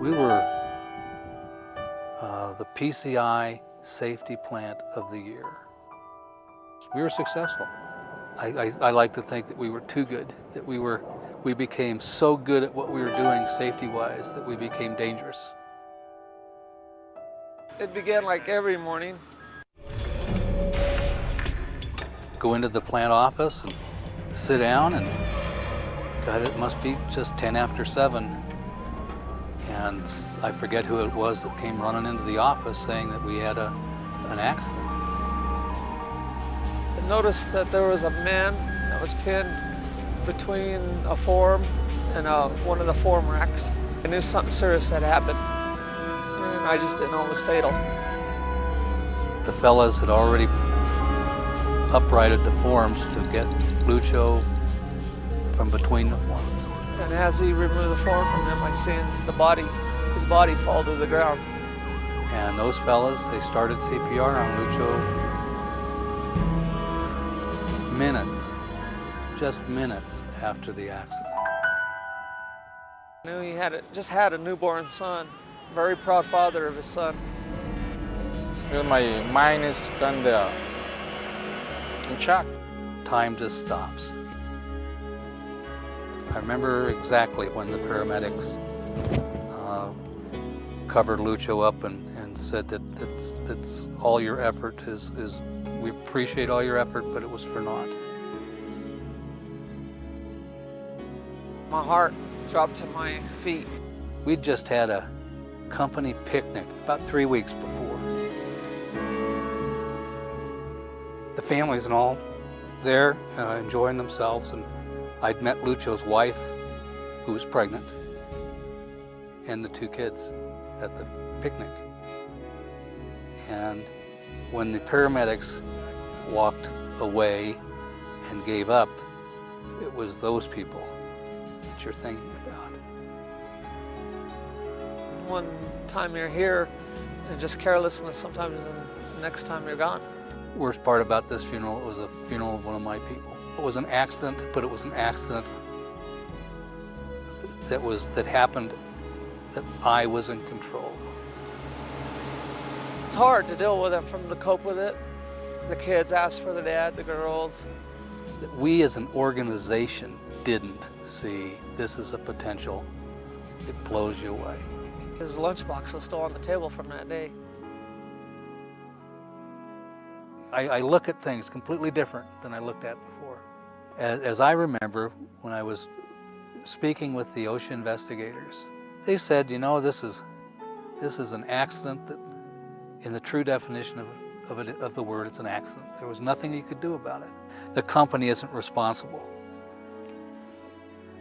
We were the PCI Safety Plant of the Year. We were successful. I like to think that we were too good, that we became so good at what we were doing safety-wise that we became dangerous. It began like every morning. Go into the plant office and sit down, and God, it must be just 10 after 7. And I forget who it was that came running into the office saying that we had an accident. I noticed that there was a man that was pinned between a form and one of the form racks. I knew something serious had happened, and I just didn't know it was fatal. The fellas had already uprighted the forms to get Lucho from between the forms. And as he removed the form from him, I seen his body fall to the ground. And those fellas, they started CPR on Lucho just minutes after the accident. I knew he just had a newborn son, very proud father of his son. My mind is kind of in shock. Time just stops. I remember exactly when the paramedics covered Lucho up and said that's all your effort is we appreciate all your effort, but it was for naught. My heart dropped to my feet. We'd just had a company picnic about 3 weeks before. The families and all there enjoying themselves, and I'd met Lucho's wife, who was pregnant, and the 2 kids at the picnic. And when the paramedics walked away and gave up, it was those people that you're thinking about. One time you're here, and just carelessness sometimes, and the next time you're gone. Worst part about this funeral, it was a funeral of one of my people. It was an accident, but it was an accident that happened that I was in control. It's hard to deal with it, to cope with it. The kids ask for their dad, the girls. We as an organization didn't see this as a potential. It blows you away. His lunchbox was still on the table from that day. I look at things completely different than I looked at before. As I remember, when I was speaking with the OSHA investigators, they said, you know, this is an accident that, in the true definition of the word, it's an accident. There was nothing you could do about it. The company isn't responsible.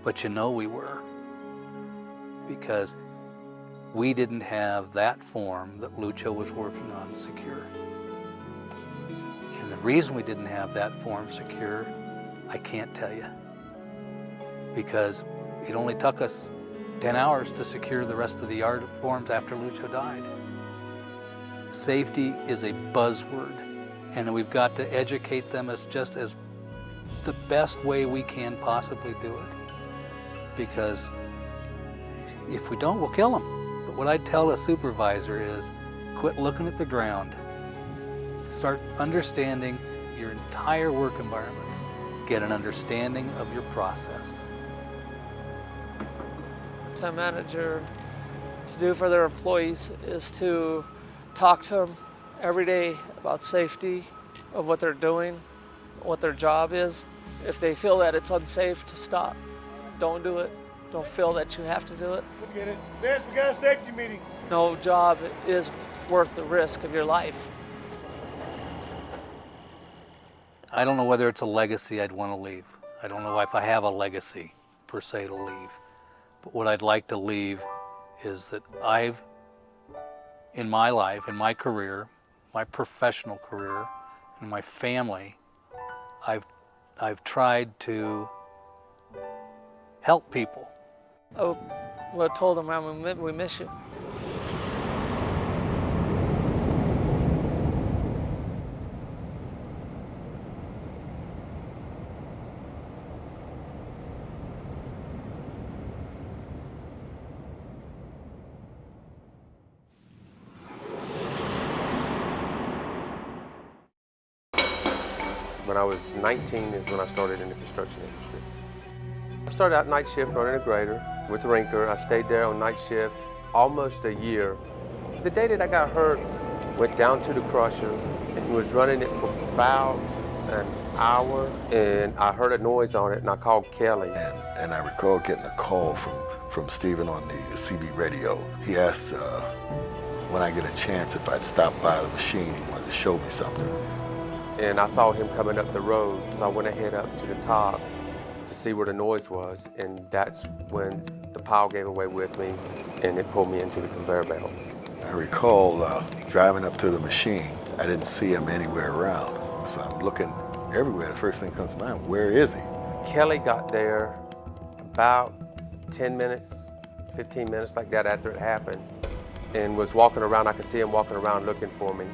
But you know we were, because we didn't have that form that Lucho was working on secure. And the reason we didn't have that form secure, I can't tell you. Because it only took us 10 hours to secure the rest of the yard forms after Lucho died. Safety is a buzzword, and we've got to educate them as the best way we can possibly do it. Because if we don't, we'll kill them. But what I'd tell a supervisor is, quit looking at the ground. Start understanding your entire work environment. Get an understanding of your process. To a manager, to do for their employees is to talk to them every day about safety, of what they're doing, what their job is. If they feel that it's unsafe, to stop. Don't do it. Don't feel that you have to do it. We'll get it. Dad, we got a safety meeting. No job is worth the risk of your life. I don't know whether it's a legacy I'd want to leave. I don't know if I have a legacy per se to leave. But what I'd like to leave is that in my life, in my career, my professional career, and my family, I've tried to help people. I would have told them, man, we miss you. When I was 19 is when I started in the construction industry. I started out night shift running a grader with the Rinker. I stayed there on night shift almost a year. The day that I got hurt, went down to the crusher and was running it for about an hour, and I heard a noise on it, and I called Kelly. And I recall getting a call from Stephen on the CB radio. He asked when I get a chance if I'd stop by the machine. He wanted to show me something. And I saw him coming up the road, so I went ahead up to the top to see where the noise was, and that's when the pile gave away with me, and it pulled me into the conveyor belt. I recall driving up to the machine. I didn't see him anywhere around, so I'm looking everywhere. The first thing that comes to mind, where is he? Kelly got there about 10 minutes, 15 minutes like that after it happened, and was walking around. I could see him walking around looking for me.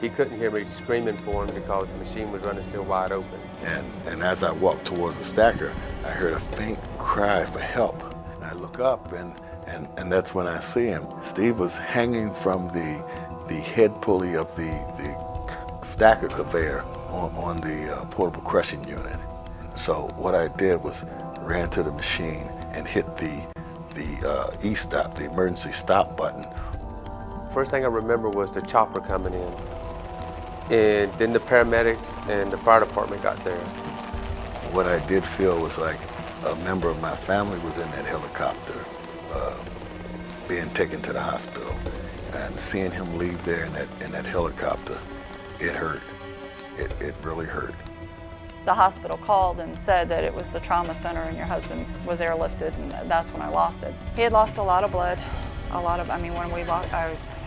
He couldn't hear me screaming for him because the machine was running still wide open. And as I walked towards the stacker, I heard a faint cry for help. And I look up, and that's when I see him. Steve was hanging from the head pulley of the stacker conveyor on the portable crushing unit. So what I did was ran to the machine and hit the E-stop, the emergency stop button. First thing I remember was the chopper coming in. And then the paramedics and the fire department got there. What I did feel was like a member of my family was in that helicopter, being taken to the hospital. And seeing him leave there in that helicopter, it hurt. It really hurt. The hospital called and said that it was the trauma center and your husband was airlifted, and that's when I lost it. He had lost a lot of blood, when we walked,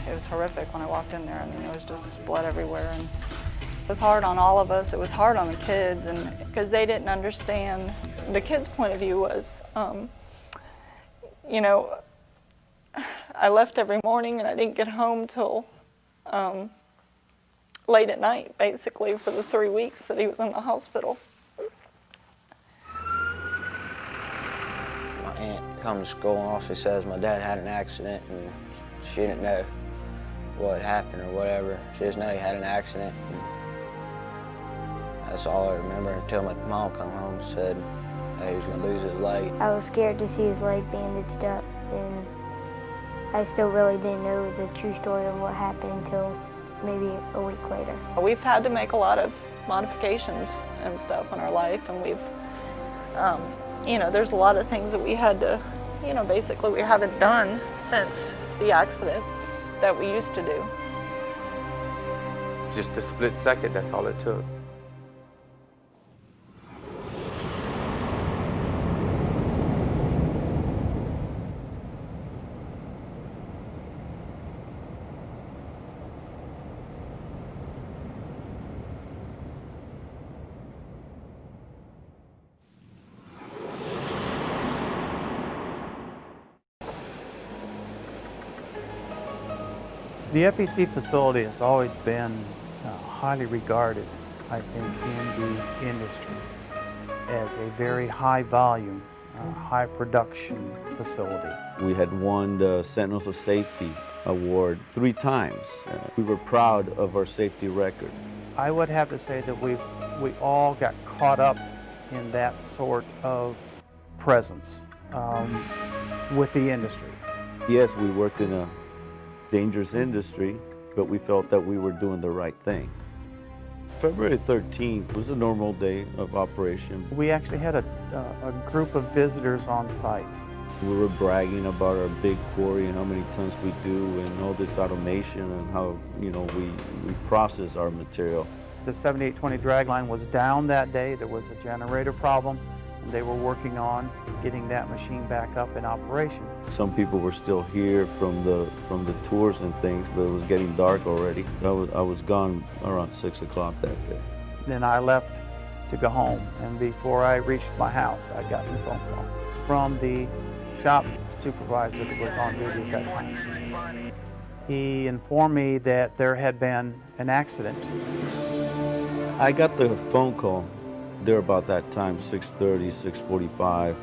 it was horrific when I walked in there. It was just blood everywhere, and it was hard on all of us. It was hard on the kids, and because they didn't understand. The kids' point of view was, I left every morning and I didn't get home till late at night, basically, for the 3 weeks that he was in the hospital. My aunt comes to school and all she says my dad had an accident, and she didn't know what happened or whatever. She just knew he had an accident. That's all I remember until my mom come home and said he was going to lose his leg. I was scared to see his leg bandaged up, and I still really didn't know the true story of what happened until maybe a week later. We've had to make a lot of modifications and stuff in our life, and we've, there's a lot of things that we had to, basically we haven't done since the accident that we used to do. Just a split second, that's all it took. The FEC facility has always been highly regarded, I think, in the industry as a very high volume, high production facility. We had won the Sentinels of Safety Award 3 times. We were proud of our safety record. I would have to say that we all got caught up in that sort of presence with the industry. Yes, we worked in a dangerous industry, but we felt that we were doing the right thing. February 13th was a normal day of operation. We actually had a group of visitors on site. We were bragging about our big quarry and how many tons we do and all this automation and how, we process our material. The 7820 dragline was down that day. There was a generator problem, and they were working on getting that machine back up in operation. Some people were still here from the tours and things, but it was getting dark already. I was gone around 6 o'clock that day. Then I left to go home, and before I reached my house, I got a phone call from the shop supervisor that was on duty at that time. He informed me that there had been an accident. I got the phone call there about that time, 6:30, 6:45,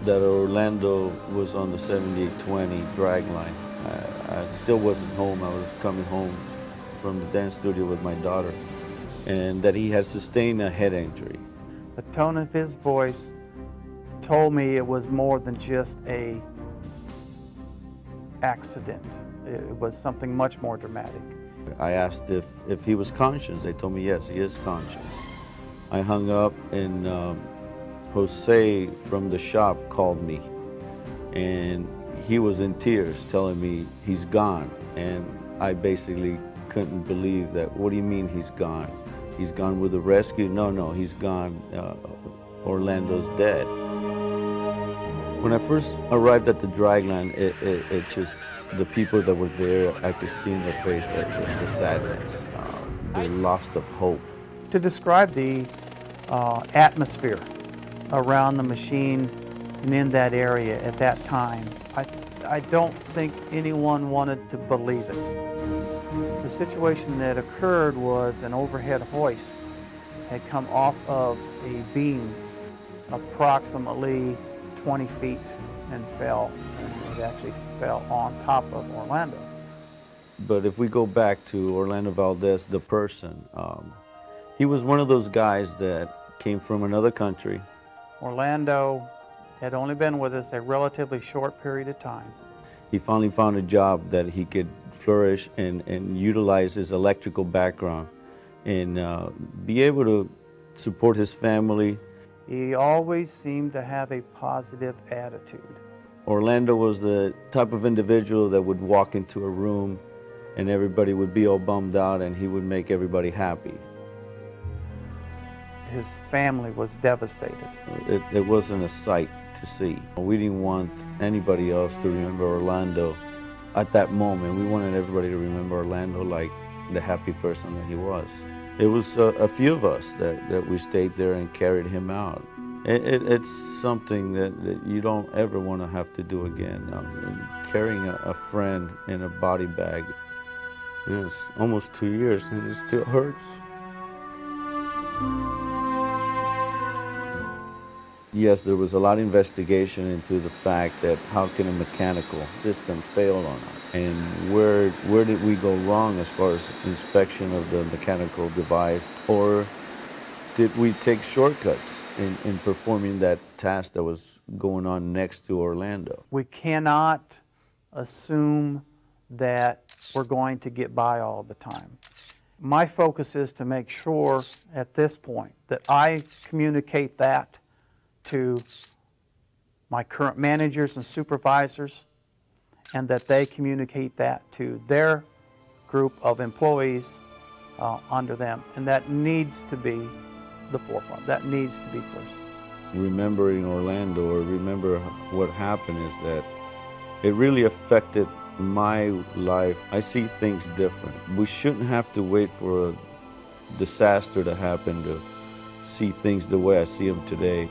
that Orlando was on the 7820 drag line. I still wasn't home. I was coming home from the dance studio with my daughter. and that he had sustained a head injury. The tone of his voice told me it was more than just a accident. It was something much more dramatic. I asked if he was conscious. They told me yes, he is conscious. I hung up, and Jose from the shop called me, and he was in tears telling me he's gone. And I basically couldn't believe that. What do you mean he's gone? He's gone with the rescue? No, he's gone. Orlando's dead. When I first arrived at the dragline, it just, the people that were there, I could see in their face the sadness, the loss of hope. To describe the atmosphere around the machine and in that area at that time, I don't think anyone wanted to believe it. The situation that occurred was an overhead hoist had come off of a beam approximately 20 feet and fell, and it actually fell on top of Orlando. But if we go back to Orlando Valdez, the person, he was one of those guys that came from another country. Orlando had only been with us a relatively short period of time. He finally found a job that he could flourish and utilize his electrical background and be able to support his family. He always seemed to have a positive attitude. Orlando was the type of individual that would walk into a room and everybody would be all bummed out, and he would make everybody happy. His family was devastated. It wasn't a sight to see. We didn't want anybody else to remember Orlando at that moment. We wanted everybody to remember Orlando like the happy person that he was. It was a few of us that we stayed there and carried him out. It's something that you don't ever want to have to do again. Carrying a friend in a body bag, it's almost 2 years and it still hurts. Yes, there was a lot of investigation into the fact that how can a mechanical system fail on us? And where did we go wrong as far as inspection of the mechanical device? Or did we take shortcuts in performing that task that was going on next to Orlando? We cannot assume that we're going to get by all the time. My focus is to make sure at this point that I communicate that to my current managers and supervisors, and that they communicate that to their group of employees under them. And that needs to be the forefront. That needs to be first. Remembering Orlando, or remember what happened, is that it really affected my life. I see things different. We shouldn't have to wait for a disaster to happen to see things the way I see them today.